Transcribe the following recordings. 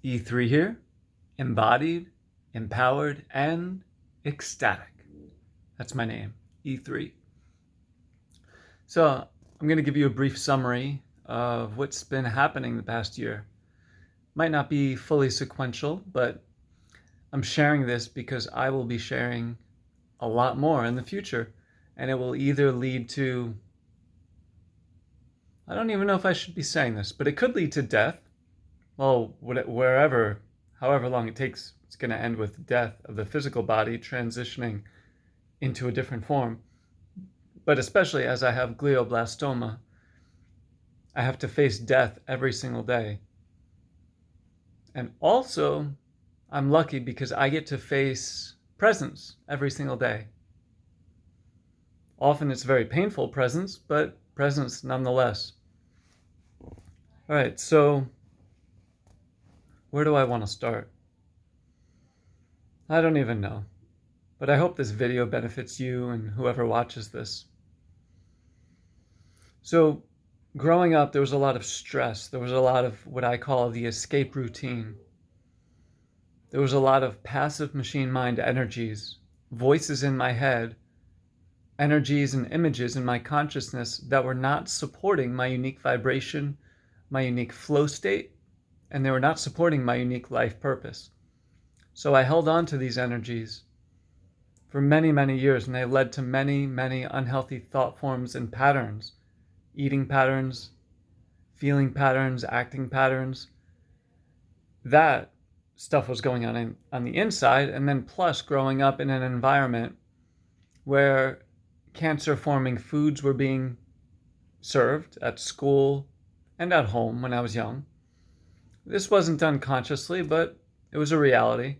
E3 here, embodied, empowered, and ecstatic. That's my name, E3. So I'm going to give you a brief summary of what's been happening the past year. Might not be fully sequential, but I'm sharing this because I will be sharing a lot more in the future, and it will either lead to, I don't even know if I should be saying this, but it could lead to death. Well, wherever, however long it takes, it's going to end with death of the physical body transitioning into a different form. But especially as I have glioblastoma, I have to face death every single day. And also, I'm lucky because I get to face presence every single day. Often it's very painful presence, but presence nonetheless. All right, so where do I want to start? I don't even know, but I hope this video benefits you and whoever watches this. So growing up, there was a lot of stress. There was a lot of what I call the escape routine. There was a lot of passive machine mind energies, voices in my head, energies and images in my consciousness that were not supporting my unique vibration, my unique flow state, and they were not supporting my unique life purpose. So I held on to these energies for many, many years, and they led to many, many unhealthy thought forms and patterns, eating patterns, feeling patterns, acting patterns. That stuff was going on the inside, and then plus growing up in an environment where cancer-forming foods were being served at school and at home when I was young. This wasn't done consciously, but it was a reality.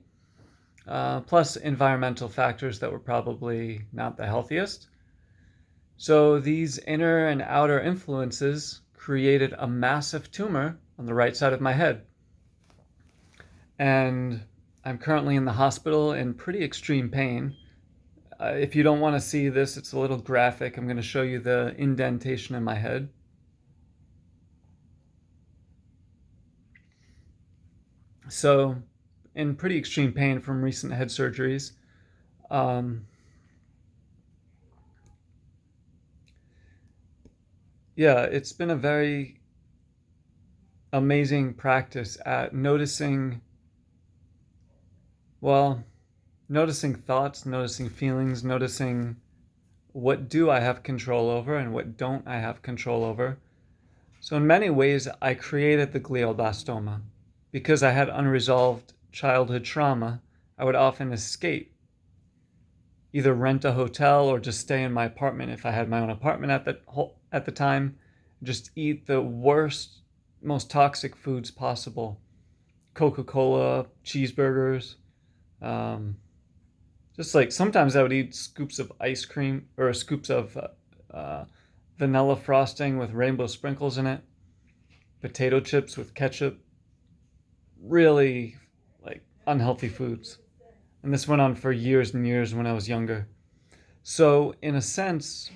Plus environmental factors that were probably not the healthiest. So these inner and outer influences created a massive tumor on the right side of my head. And I'm currently in the hospital in pretty extreme pain. If you don't want to see this, it's a little graphic. I'm going to show you the indentation in my head. So, in pretty extreme pain from recent head surgeries. Yeah, it's been a very amazing practice at noticing thoughts, noticing feelings, noticing what do I have control over and what don't I have control over. So in many ways, I created the glioblastoma. Because I had unresolved childhood trauma, I would often escape, either rent a hotel or just stay in my apartment if I had my own apartment at the time, just eat the worst, most toxic foods possible. Coca-Cola, cheeseburgers, just like sometimes I would eat scoops of ice cream or scoops of vanilla frosting with rainbow sprinkles in it, potato chips with ketchup, really like unhealthy foods. And this went on for years and years when I was younger. So in a sense,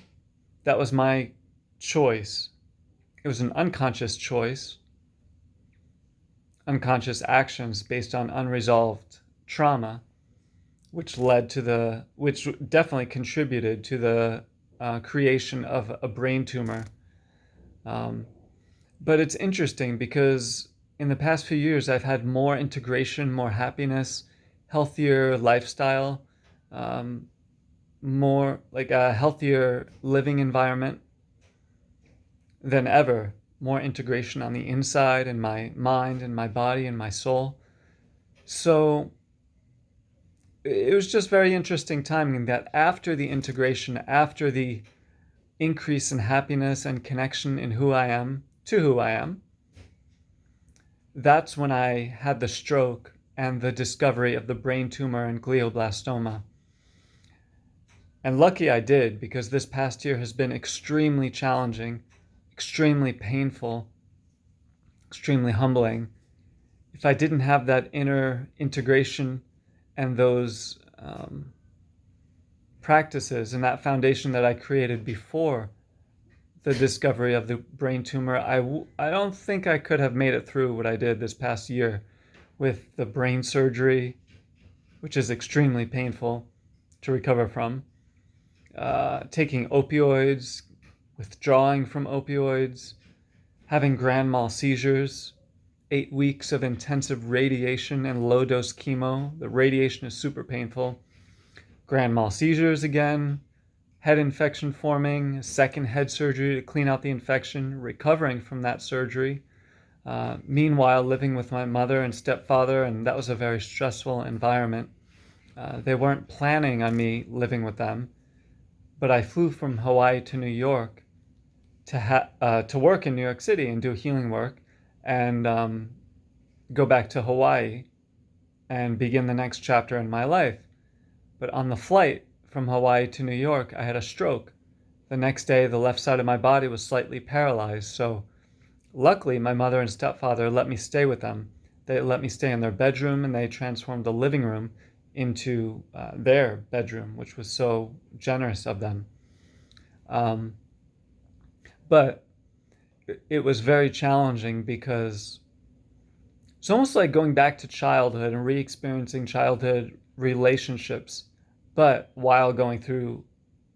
that was my choice. It was an unconscious choice, unconscious actions based on unresolved trauma, which definitely contributed to the creation of a brain tumor. But it's interesting because in the past few years, I've had more integration, more happiness, healthier lifestyle, more like a healthier living environment than ever. More integration on the inside in my mind and my body and my soul. So it was just very interesting timing that after the integration, after the increase in happiness and connection in who I am to who I am, that's when I had the stroke and the discovery of the brain tumor and glioblastoma. And lucky I did, because this past year has been extremely challenging, extremely painful, extremely humbling. If I didn't have that inner integration and those practices and that foundation that I created before the discovery of the brain tumor, I don't think I could have made it through what I did this past year, with the brain surgery, which is extremely painful to recover from, taking opioids, withdrawing from opioids, having grand mal seizures, 8 weeks of intensive radiation and low dose chemo. The radiation is super painful. Grand mal seizures again, head infection forming, second head surgery to clean out the infection, recovering from that surgery. Meanwhile, living with my mother and stepfather, and that was a very stressful environment. They weren't planning on me living with them, but I flew from Hawaii to New York to work in New York City and do healing work, and go back to Hawaii and begin the next chapter in my life. But on the flight from Hawaii to New York, I had a stroke. The next day, the left side of my body was slightly paralyzed, so luckily, my mother and stepfather let me stay with them. They let me stay in their bedroom, and they transformed the living room into their bedroom, which was so generous of them. But it was very challenging because it's almost like going back to childhood and re-experiencing childhood relationships, but while going through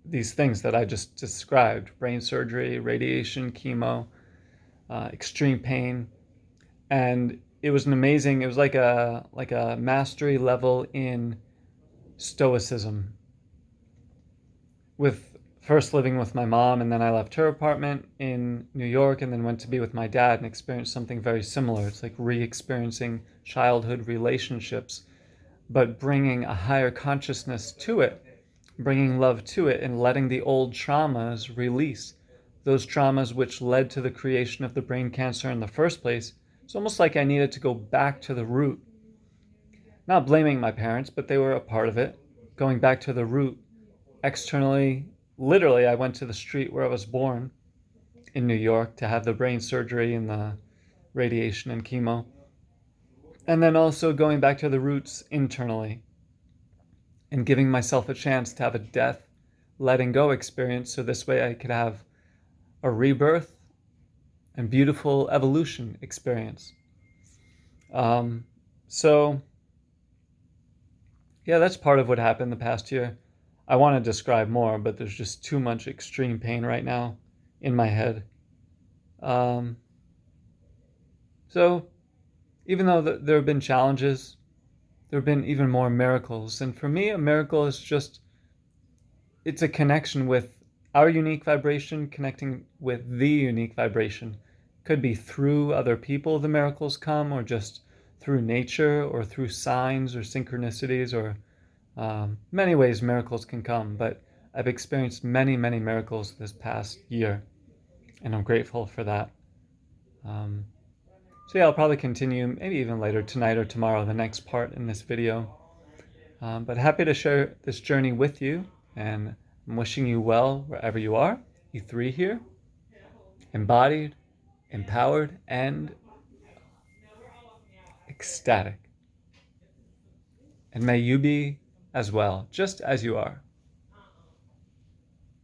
these things that I just described: brain surgery, radiation, chemo, extreme pain. And it was it was like a mastery level in stoicism, with first living with my mom, and then I left her apartment in New York and then went to be with my dad and experienced something very similar. It's like re-experiencing childhood relationships, but bringing a higher consciousness to it, bringing love to it, and letting the old traumas release. Those traumas which led to the creation of the brain cancer in the first place. It's almost like I needed to go back to the root. Not blaming my parents, but they were a part of it. Going back to the root. Externally, literally, I went to the street where I was born in New York to have the brain surgery and the radiation and chemo. And then also going back to the roots internally and giving myself a chance to have a death, letting go experience, so this way I could have a rebirth and beautiful evolution experience. So yeah, that's part of what happened the past year. I want to describe more, but there's just too much extreme pain right now in my head. So even though there have been challenges, there have been even more miracles. And for me, a miracle is just, it's a connection with our unique vibration, connecting with the unique vibration. Could be through other people the miracles come, or just through nature, or through signs or synchronicities, or many ways miracles can come. But I've experienced many, many miracles this past year, and I'm grateful for that. So yeah, I'll probably continue, maybe even later tonight or tomorrow, the next part in this video. But happy to share this journey with you, and I'm wishing you well wherever you are. E3 here, embodied, empowered, and ecstatic. And may you be as well, just as you are.